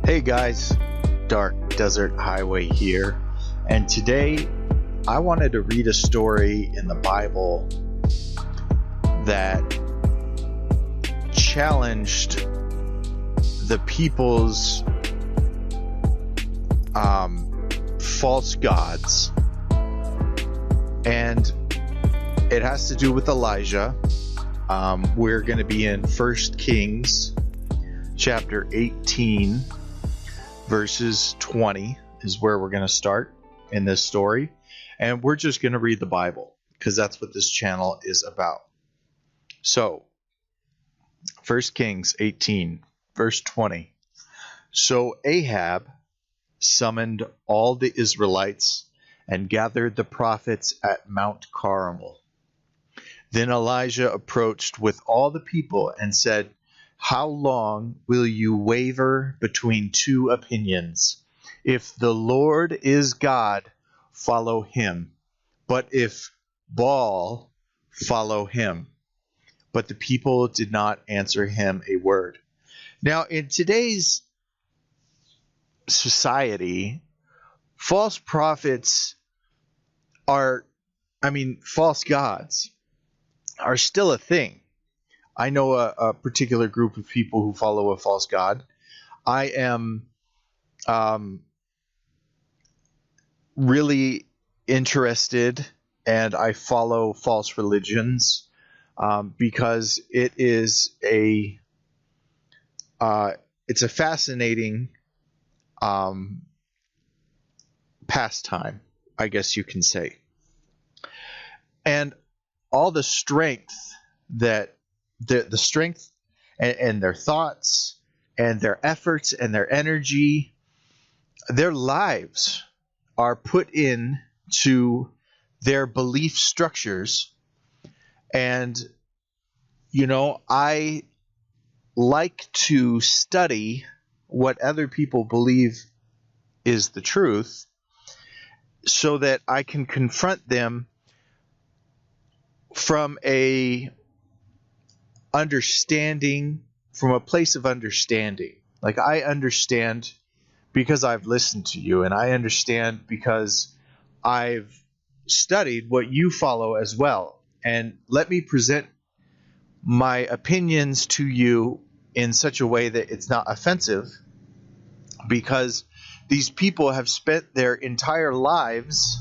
Hey guys, Dark Desert Highway here, and today I wanted to read a story in the Bible that challenged the people's false gods, and it has to do with Elijah. We're going to be in 1 Kings chapter 18 verses 20 is where we're going to start in this story, and we're just going to read the Bible because that's what this channel is about. So 1 Kings 18 verse 20. So Ahab summoned all the Israelites and gathered the prophets at Mount Carmel. Then Elijah approached with all the people and said, "How long will you waver between two opinions? If the Lord is God, follow him. But if Baal, follow him." But the people did not answer him a word. Now, in today's society, false prophets false gods are still a thing. I know a particular group of people who follow a false god. I am really interested, and I follow false religions because it's a fascinating pastime, I guess you can say. And all the strength that the strength and their thoughts and their efforts and their energy, their lives are put in to their belief structures. And, I like to study what other people believe is the truth so that I can confront them from a place of understanding. Like, I understand because I've listened to you, and I understand because I've studied what you follow as well. And let me present my opinions to you in such a way that it's not offensive, because these people have spent their entire lives,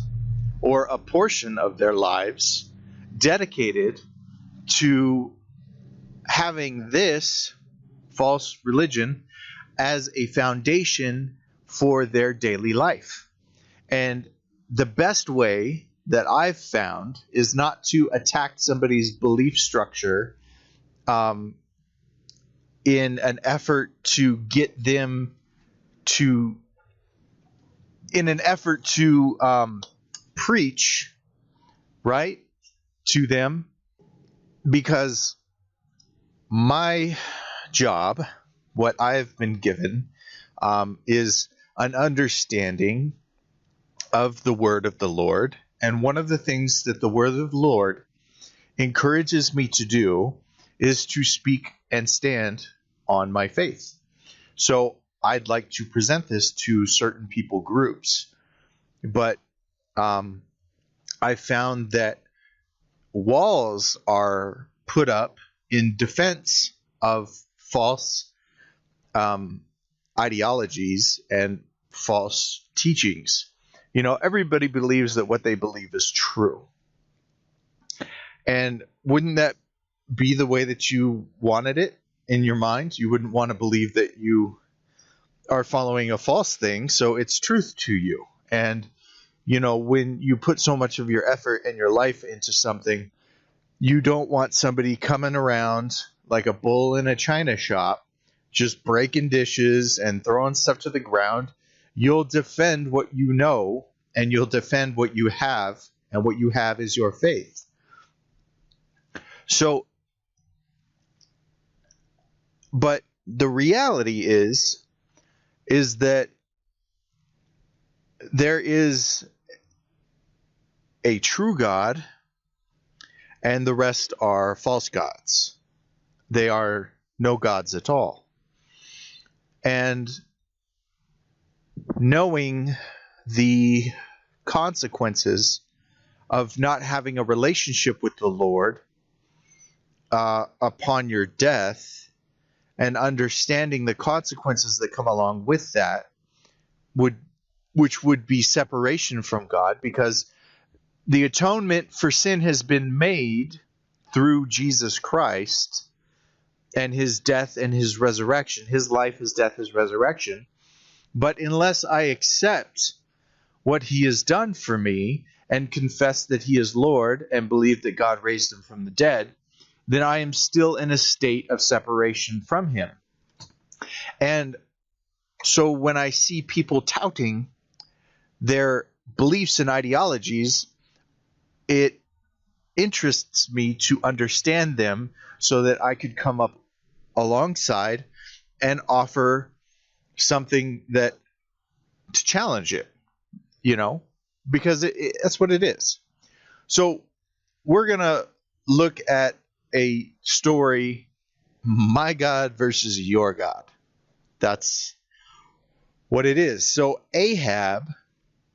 or a portion of their lives, dedicated to having this false religion as a foundation for their daily life. And the best way that I've found is not to attack somebody's belief structure in an effort to get them to preach right to them, because my job, what I've been given, is an understanding of the word of the Lord. And one of the things that the word of the Lord encourages me to do is to speak and stand on my faith. So I'd like to present this to certain people groups. But I found that walls are put up in defense of false ideologies and false teachings. Everybody believes that what they believe is true. And wouldn't that be the way that you wanted it in your mind? You wouldn't want to believe that you are following a false thing, so it's truth to you. And, when you put so much of your effort and your life into something, you don't want somebody coming around like a bull in a china shop, just breaking dishes and throwing stuff to the ground. You'll defend what you know, and you'll defend what you have, and what you have is your faith. So, but the reality is that there is a true God, and the rest are false gods. They are no gods at all. And knowing the consequences of not having a relationship with the Lord upon your death, and understanding the consequences that come along with that, which would be separation from God, because the atonement for sin has been made through Jesus Christ and his death and his resurrection, his life, his death, his resurrection. But unless I accept what he has done for me and confess that he is Lord and believe that God raised him from the dead, then I am still in a state of separation from him. And so when I see people touting their beliefs and ideologies, it interests me to understand them so that I could come up alongside and offer something that to challenge it, because that's what it is. So we're going to look at a story, my God versus your God. That's what it is. So Ahab,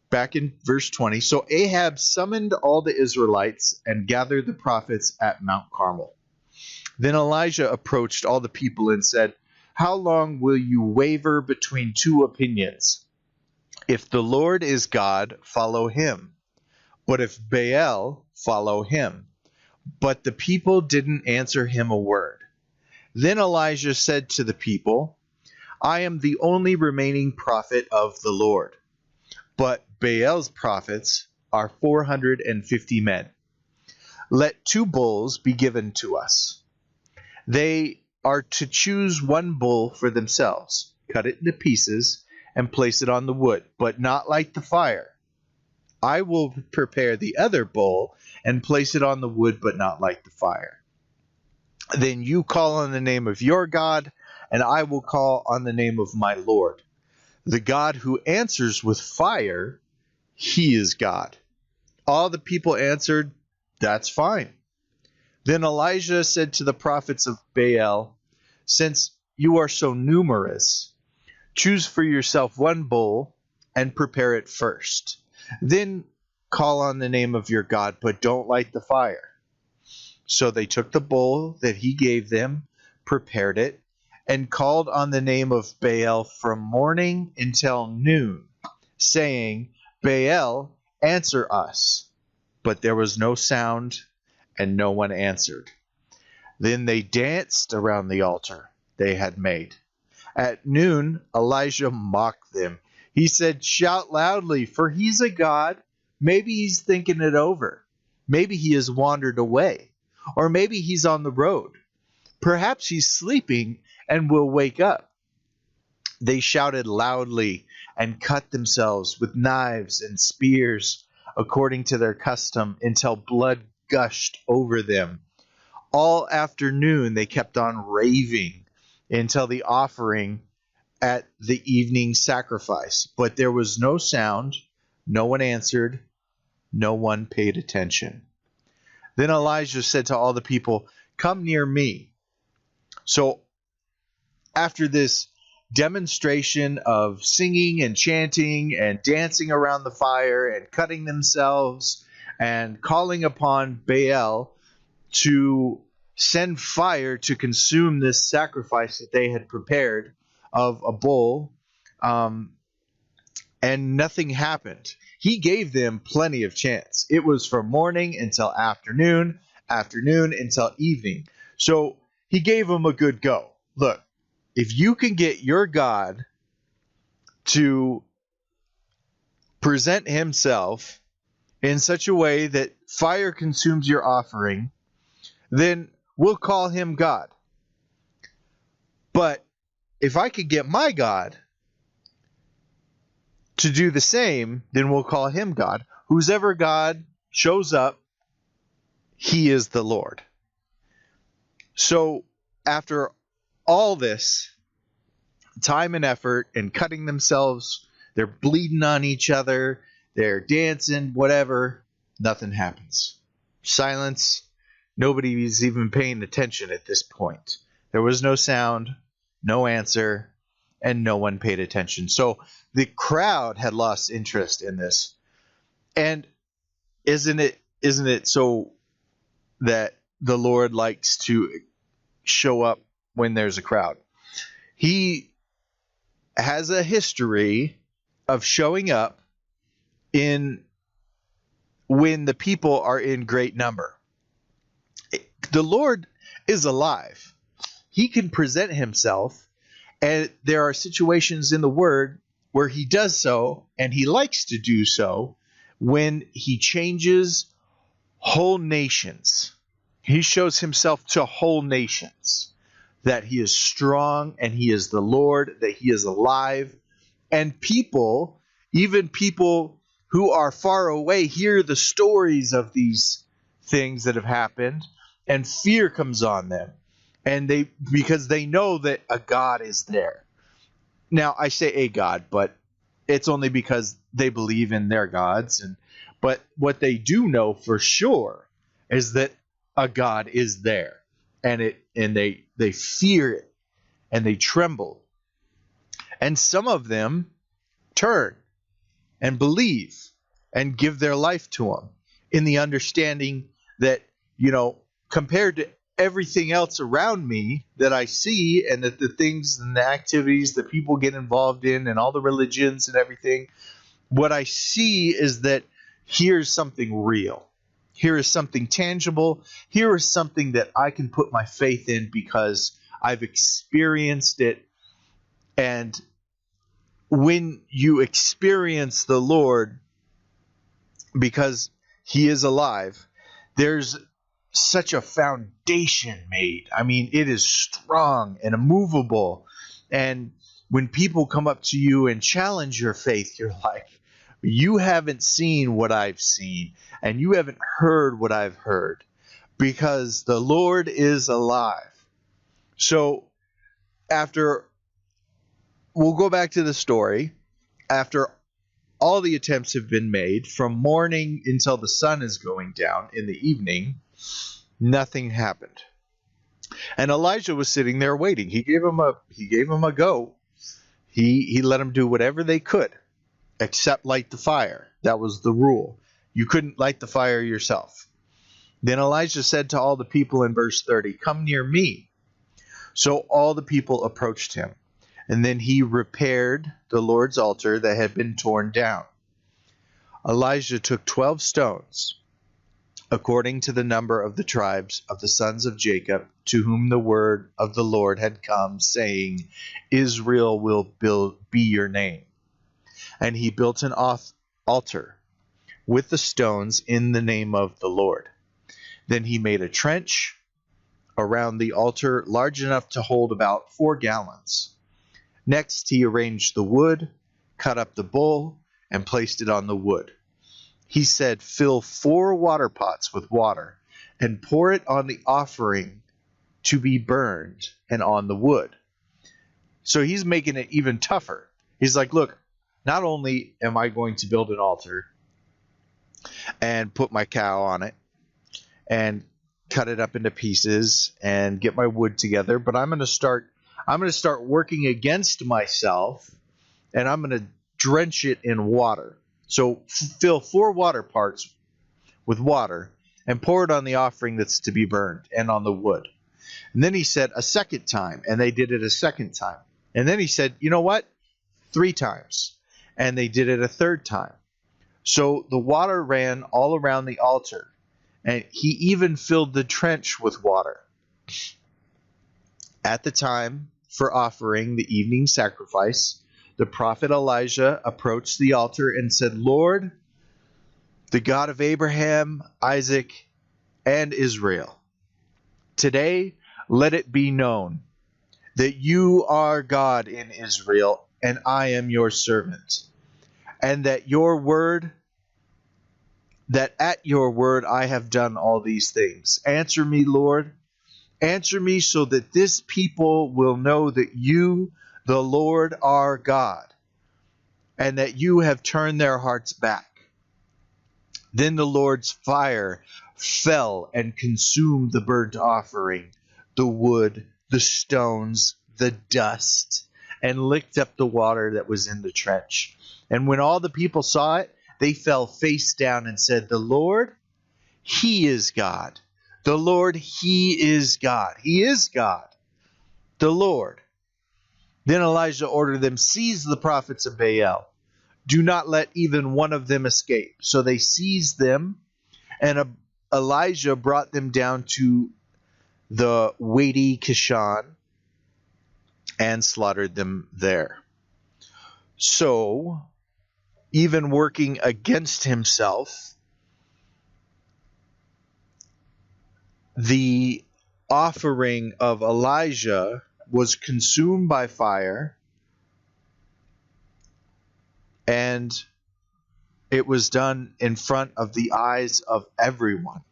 back in verse 20, so Ahab summoned all the Israelites and gathered the prophets at Mount Carmel. Then Elijah approached all the people and said, "How long will you waver between two opinions? If the Lord is God, follow him. But if Baal, follow him." But the people didn't answer him a word. Then Elijah said to the people, "I am the only remaining prophet of the Lord, but Baal's prophets are 450 men. Let 2 bulls be given to us. They are to choose 1 bull for themselves, cut it into pieces, and place it on the wood, but not light the fire. I will prepare the other bull and place it on the wood, but not light the fire. Then you call on the name of your God, and I will call on the name of my Lord. The God who answers with fire, he is God." All the people answered, "That's fine." Then Elijah said to the prophets of Baal, "Since you are so numerous, choose for yourself 1 bull and prepare it first. Then call on the name of your God, but don't light the fire." So they took the bull that he gave them, prepared it, and called on the name of Baal from morning until noon, saying, "Baal, answer us." But there was no sound, and no one answered. Then they danced around the altar they had made. At noon, Elijah mocked them. He said, "Shout loudly, for he's a god. Maybe he's thinking it over. Maybe he has wandered away. Or maybe he's on the road. Perhaps he's sleeping and will wake up." They shouted loudly and cut themselves with knives and spears according to their custom until blood gushed over them. All afternoon they kept on raving until the offering at the evening sacrifice. But there was no sound, no one answered, no one paid attention. Then Elijah said to all the people, "Come near me." So after this demonstration of singing and chanting and dancing around the fire and cutting themselves and calling upon Baal to send fire to consume this sacrifice that they had prepared of a bull, and nothing happened. He gave them plenty of chance. It was from morning until afternoon, afternoon until evening. So he gave them a good go. Look, if you can get your God to present himself in such a way that fire consumes your offering, then we'll call him God. But if I could get my God to do the same, then we'll call him God. Whose ever God shows up, he is the Lord. So after all this time and effort and cutting themselves, they're bleeding on each other, they're dancing, whatever, nothing happens. Silence. Nobody is even paying attention at this point. There was no sound, no answer, and no one paid attention. So the crowd had lost interest in this. And isn't it so that the Lord likes to show up when there's a crowd? He has a history of showing up in when the people are in great number. The Lord is alive. He can present himself, and there are situations in the Word where he does so, and he likes to do so when he changes whole nations. He shows himself to whole nations, that he is strong and he is the Lord, that he is alive. And people, even people who are far away, hear the stories of these things that have happened, and fear comes on them. And because they know that a God is there. Now, I say a God, but it's only because they believe in their gods. But what they do know for sure is that a God is there, and they fear it, and they tremble. And some of them turn and believe and give their life to him in the understanding that, compared to everything else around me that I see, and that the things and the activities that people get involved in and all the religions and everything, what I see is that here's something real. Here is something tangible. Here is something that I can put my faith in because I've experienced it. And when you experience the Lord because he is alive, there's such a foundation made. I mean, it is strong and immovable. And when people come up to you and challenge your faith, you're like, you haven't seen what I've seen, and you haven't heard what I've heard, because the Lord is alive. So we'll go back to the story. After all the attempts have been made, from morning until the sun is going down in the evening, nothing happened. And Elijah was sitting there waiting. He gave him a go. He let him do whatever they could, except light the fire. That was the rule. You couldn't light the fire yourself. Then Elijah said to all the people in verse 30, "Come near me." So all the people approached him. And then he repaired the Lord's altar that had been torn down. Elijah took 12 stones, according to the number of the tribes of the sons of Jacob, to whom the word of the Lord had come, saying, "Israel will be your name." And he built an altar with the stones in the name of the Lord. Then he made a trench around the altar large enough to hold about 4 gallons. Next, he arranged the wood, cut up the bull, and placed it on the wood. He said, "Fill 4 water pots with water, and pour it on the offering to be burned and on the wood." So he's making it even tougher. He's like, look, not only am I going to build an altar and put my cow on it and cut it up into pieces and get my wood together, but I'm going to start working against myself, and I'm going to drench it in water. So fill 4 water pots with water and pour it on the offering that's to be burned and on the wood. And then he said a second time, and they did it a second time. And then he said, you know what? 3 times. And they did it a third time. So the water ran all around the altar, and he even filled the trench with water. At the time for offering the evening sacrifice, the prophet Elijah approached the altar and said, "Lord, the God of Abraham, Isaac, and Israel, today let it be known that you are God in Israel, and I am your servant, and that at your word I have done all these things. Answer me, Lord. Answer me, so that this people will know that you, the Lord, are God, and that you have turned their hearts back." Then the Lord's fire fell and consumed the burnt offering, the wood, the stones, the dust, and licked up the water that was in the trench. And when all the people saw it, they fell face down and said, "The Lord, He is God. The Lord, He is God. He is God. The Lord." Then Elijah ordered them, "Seize the prophets of Baal. Do not let even one of them escape." So they seized them, and Elijah brought them down to the Wadi Kishon and slaughtered them there. So, even working against himself, the offering of Elijah was consumed by fire, and it was done in front of the eyes of everyone.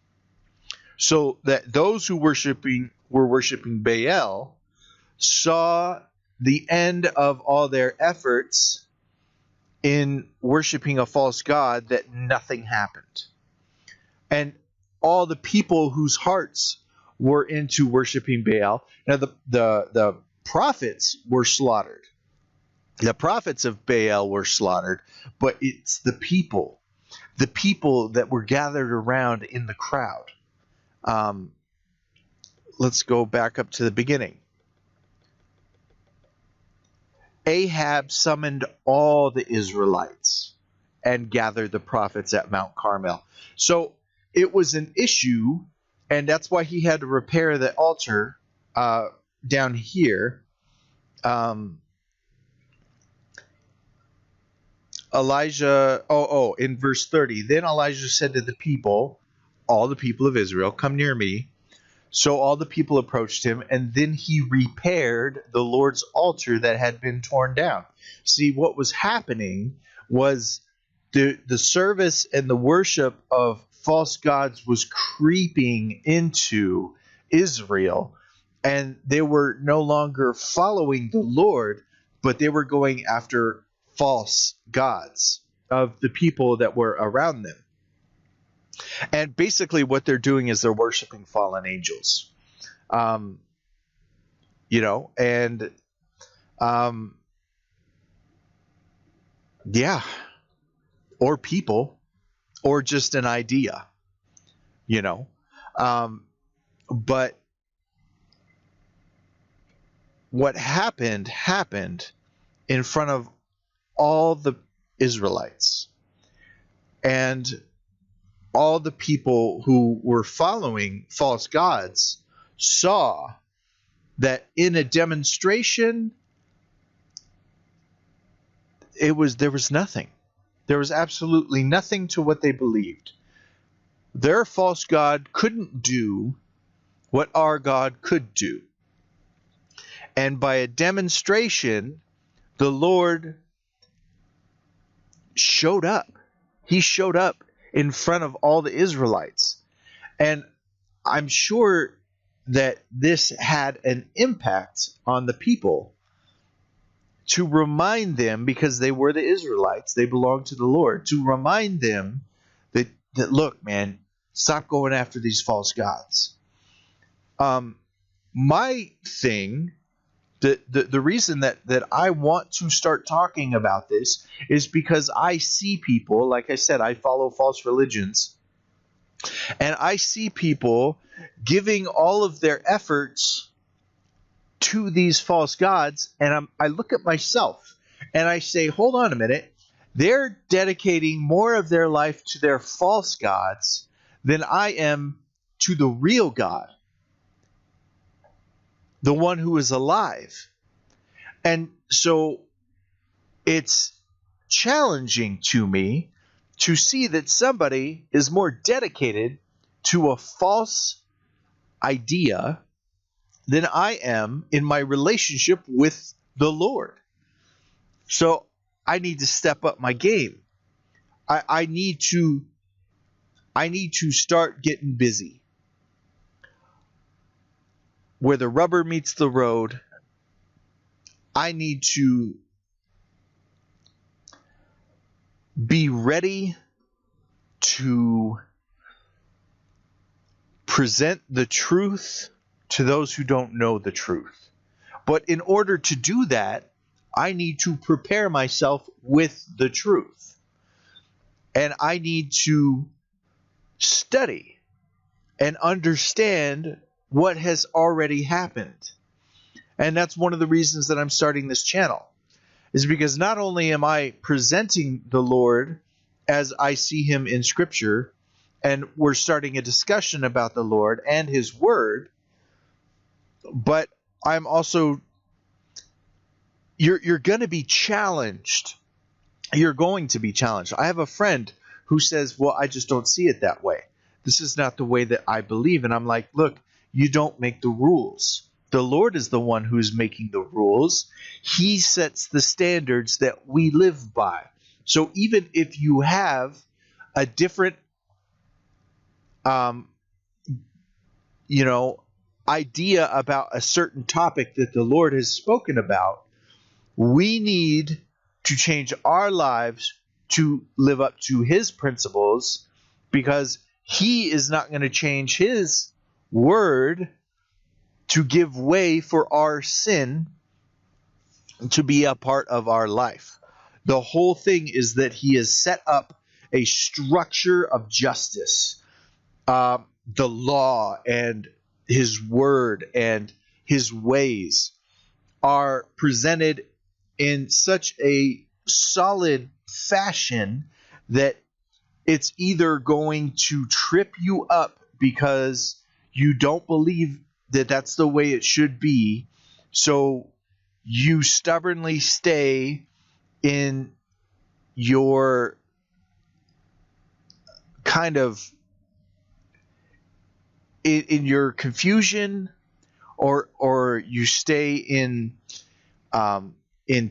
So that those who were worshiping Baal saw the end of all their efforts in worshiping a false god, that nothing happened. And all the people whose hearts were into worshiping Baal, now the prophets were slaughtered. The prophets of Baal were slaughtered, but it's the people that were gathered around in the crowd. Let's go back up to the beginning. Ahab summoned all the Israelites and gathered the prophets at Mount Carmel. So it was an issue, and that's why he had to repair the altar down here. Elijah, in verse 30, then Elijah said to the people, all the people of Israel, "Come near me." So all the people approached him, and then he repaired the Lord's altar that had been torn down. See, what was happening was the service and the worship of false gods was creeping into Israel, and they were no longer following the Lord, but they were going after false gods of the people that were around them. And basically what they're doing is they're worshiping fallen angels. Or people, or just an idea, but what happened in front of all the Israelites, and all the people who were following false gods saw that in a demonstration, there was nothing. There was absolutely nothing to what they believed. Their false god couldn't do what our God could do. And by a demonstration, the Lord showed up. He showed up in front of all the Israelites. And I'm sure that this had an impact on the people to remind them, because they were the Israelites, they belonged to the Lord, to remind them that look, man, stop going after these false gods. My thing, the reason that I want to start talking about this is because I see people, like I said, I follow false religions, and I see people giving all of their efforts to these false gods, and I look at myself and I say, hold on a minute, they're dedicating more of their life to their false gods than I am to the real God, the one who is alive. And so it's challenging to me to see that somebody is more dedicated to a false idea than I am in my relationship with the Lord. So I need to step up my game. I need to start getting busy. Where the rubber meets the road, I need to be ready to present the truth to those who don't know the truth. But in order to do that, I need to prepare myself with the truth. And I need to study and understand what has already happened. And that's one of the reasons that I'm starting this channel, is because not only am I presenting the Lord as I see him in Scripture, and we're starting a discussion about the Lord and his word, but I'm also, you're going to be challenged. You're going to be challenged. I have a friend who says, well, I just don't see it that way. This is not the way that I believe. And I'm like, look, you don't make the rules. The Lord is the one who's making the rules. He sets the standards that we live by. So even if you have a different, idea about a certain topic that the Lord has spoken about, we need to change our lives to live up to his principles, because he is not going to change his word to give way for our sin to be a part of our life. The whole thing is that he has set up a structure of justice. The law and his word and his ways are presented in such a solid fashion that it's either going to trip you up because you don't believe that that's the way it should be, so you stubbornly stay in your kind of in your confusion, or you stay in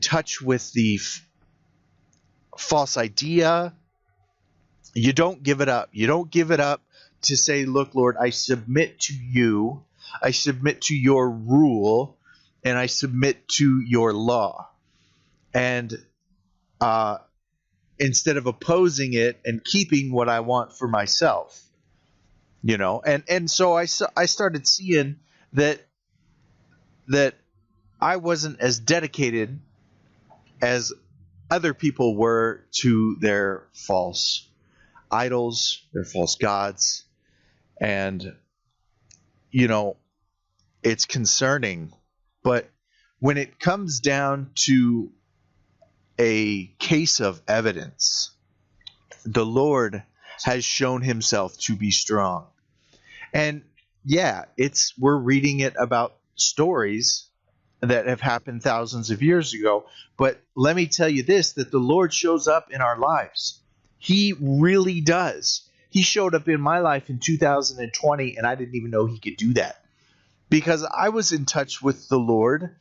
touch with the false idea. You don't give it up. You don't give it up to say, look, Lord, I submit to you. I submit to your rule, and I submit to your law. And instead of opposing it and keeping what I want for myself, and so I started seeing that I wasn't as dedicated as other people were to their false idols, their false gods. And, it's concerning. But when it comes down to a case of evidence, the Lord has shown himself to be strong. And yeah, we're reading it about stories that have happened thousands of years ago. But let me tell you this, that the Lord shows up in our lives. He really does. He showed up in my life in 2020, and I didn't even know he could do that, because I was in touch with the Lord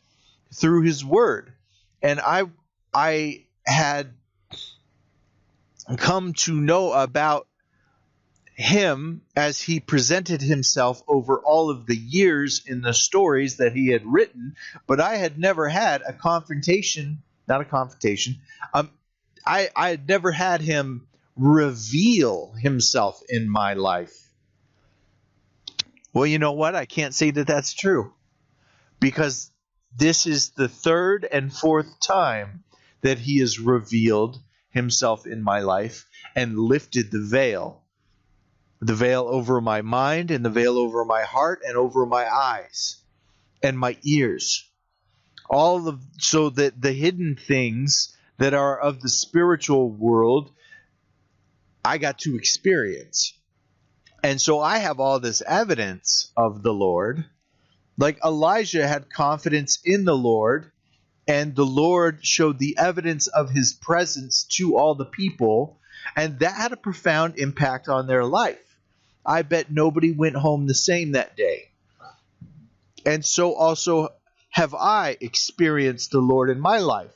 through his word. And I had come to know about him as he presented himself over all of the years in the stories that he had written, but I had never had a confrontation, not a confrontation. I had never had him reveal himself in my life. Well, you know what? I can't say that that's true, because this is the third and fourth time that he has revealed himself in my life and lifted the veil over my mind, and the veil over my heart, and over my eyes and my ears. So that the hidden things that are of the spiritual world, I got to experience. And so I have all this evidence of the Lord. Like Elijah had confidence in the Lord, and the Lord showed the evidence of his presence to all the people, and that had a profound impact on their life. I bet nobody went home the same that day. And so also have I experienced the Lord in my life.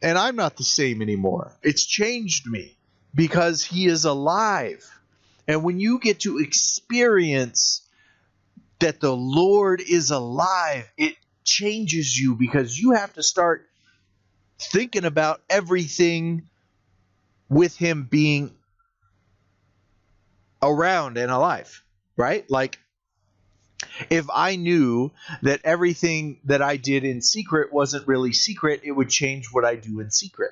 And I'm not the same anymore. It's changed me because he is alive. And when you get to experience that the Lord is alive, it changes you, because you have to start thinking about everything with him being around and alive, right? Like, If I knew that everything that I did in secret wasn't really secret, it would change what I do in secret,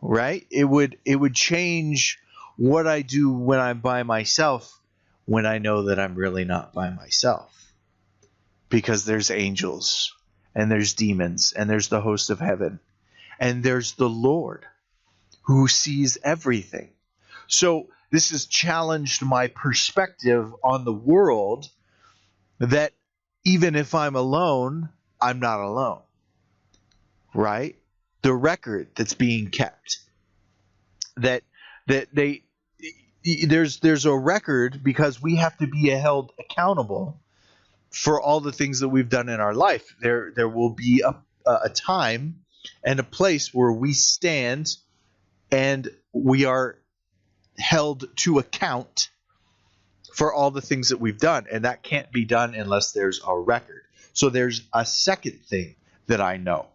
right? It would change what I do when I'm by myself, when I know that I'm really not by myself. Because there's angels, and there's demons, and there's the host of heaven, and there's the Lord who sees everything. So this has challenged my perspective on the world, that even if I'm alone, I'm not alone, right? The record that's being kept, that there's a record, because we have to be held accountable for all the things that we've done in our life. There will be a time and a place where we stand and we are held to account for all the things that we've done, and that can't be done unless there's a record. So there's a second thing that I know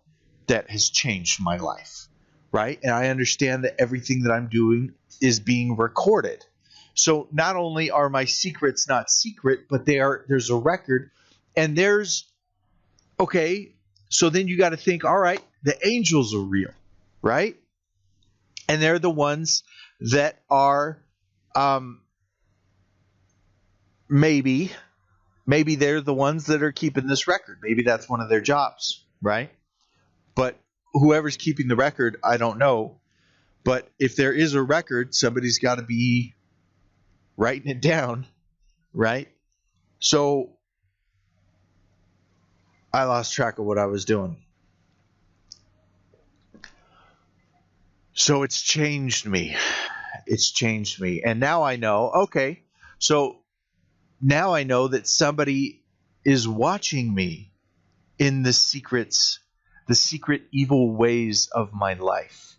that has changed my life, right? And I understand that everything that I'm doing is being recorded. So not only are my secrets not secret, but there's a record, and okay, so then you got to think, all right, the angels are real, right? And they're the ones that are maybe they're the ones that are keeping this record. Maybe that's one of their jobs, right? But whoever's keeping the record, I don't know. But if there is a record, somebody's got to be writing it down, right? So I lost track of what I was doing. So it's changed me. It's changed me. And now I know, okay, so now I know that somebody is watching me in the secret evil ways of my life.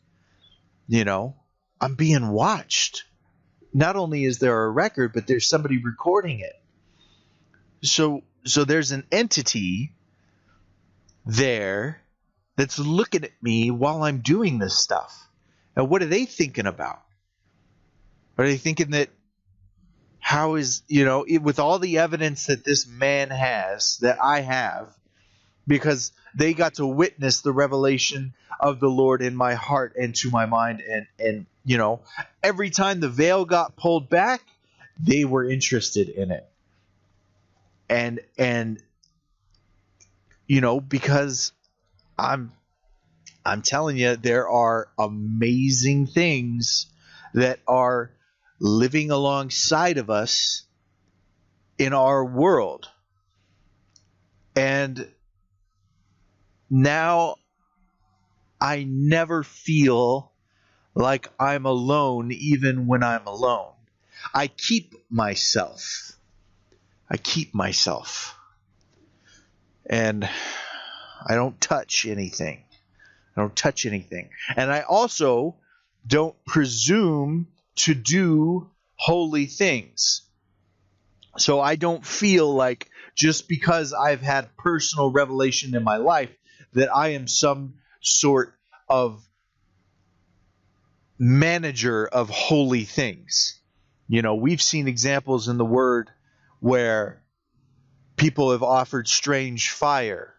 I'm being watched. Not only is there a record, but there's somebody recording it. So there's an entity there that's looking at me while I'm doing this stuff. And what are they thinking about? Are they thinking that, how is, with all the evidence that this man has, that I have, because they got to witness the revelation of the Lord in my heart and to my mind, and every time the veil got pulled back, they were interested in it. And because I'm telling you, there are amazing things that are living alongside of us in our world. And now I never feel like I'm alone, even when I'm alone. I keep myself. And I don't touch anything. And I also don't presume to do holy things. So I don't feel like, just because I've had personal revelation in my life, that I am some sort of manager of holy things. We've seen examples in the Word where people have offered strange fire.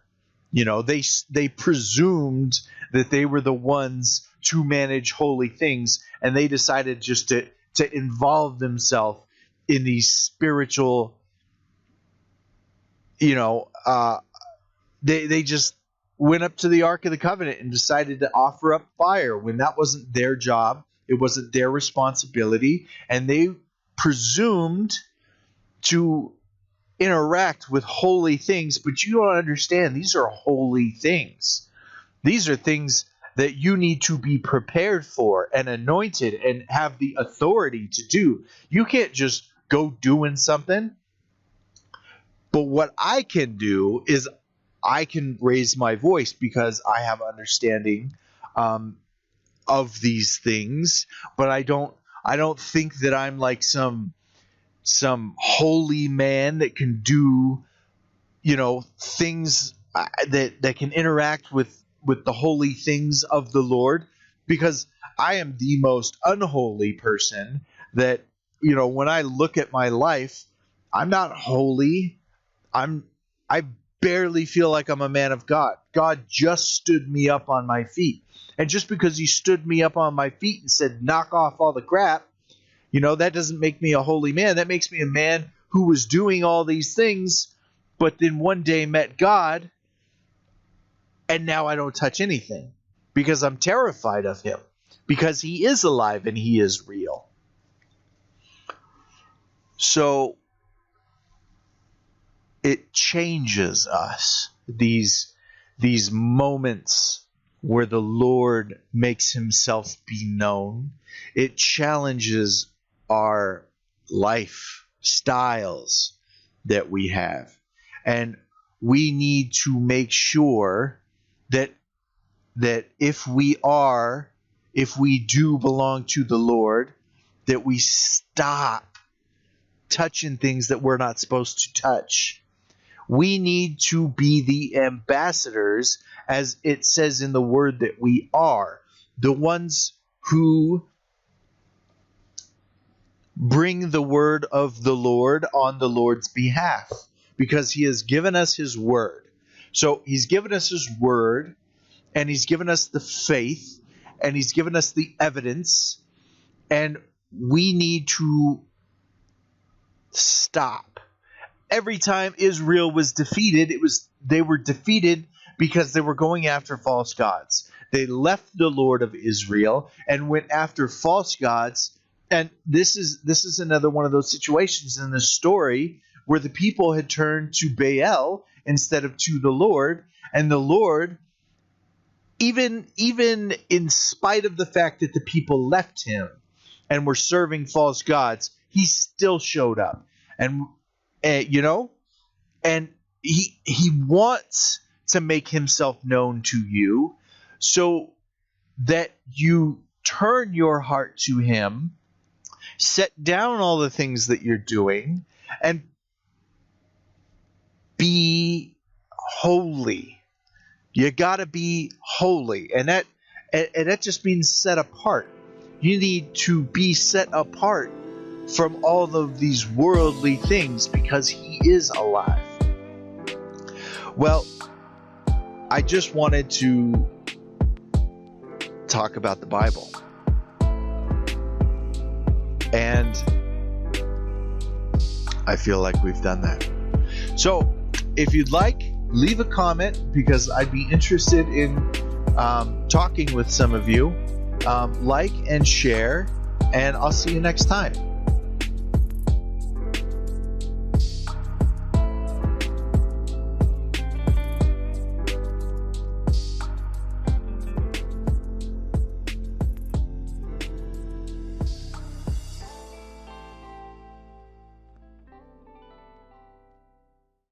They presumed that they were the ones to manage holy things, and they decided just to involve themselves in these spiritual, they just went up to the Ark of the Covenant and decided to offer up fire when that wasn't their job. It wasn't their responsibility, and they presumed to interact with holy things. But you don't understand, these are holy things. These are things that you need to be prepared for and anointed and have the authority to do. You can't just go doing something. But what I can do is I can raise my voice, because I have understanding of these things. But I don't think that I'm like some holy man that can do things that can interact with the holy things of the Lord, because I am the most unholy person that, when I look at my life, I'm not holy. I barely feel like I'm a man of God. God just stood me up on my feet. And just because he stood me up on my feet and said, knock off all the crap, that doesn't make me a holy man. That makes me a man who was doing all these things, but then one day met God, and now I don't touch anything because I'm terrified of him, because he is alive and he is real. So it changes us, these moments where the Lord makes himself be known. It challenges our lifestyles that we have. And we need to make sure that if we do belong to the Lord, that we stop touching things that we're not supposed to touch. We need to be the ambassadors, as it says in the word that we are, the ones who bring the word of the Lord on the Lord's behalf, because he has given us his word. So he's given us his word, and he's given us the faith, and he's given us the evidence, and we need to stop. Every time Israel was defeated, they were defeated because they were going after false gods. They left the Lord of Israel and went after false gods. And this is another one of those situations in this story where the people had turned to Baal instead of to the Lord. And the Lord, even in spite of the fact that the people left him and were serving false gods, he still showed up. And and he wants to make himself known to you so that you turn your heart to him, set down all the things that you're doing, and be holy. You got to be holy, and that just means set apart. You need to be set apart from all of these worldly things because he is alive. Well, I just wanted to talk about the Bible. And I feel like we've done that. So, if you'd like, leave a comment, because I'd be interested in talking with some of you. Like and share, and I'll see you next time.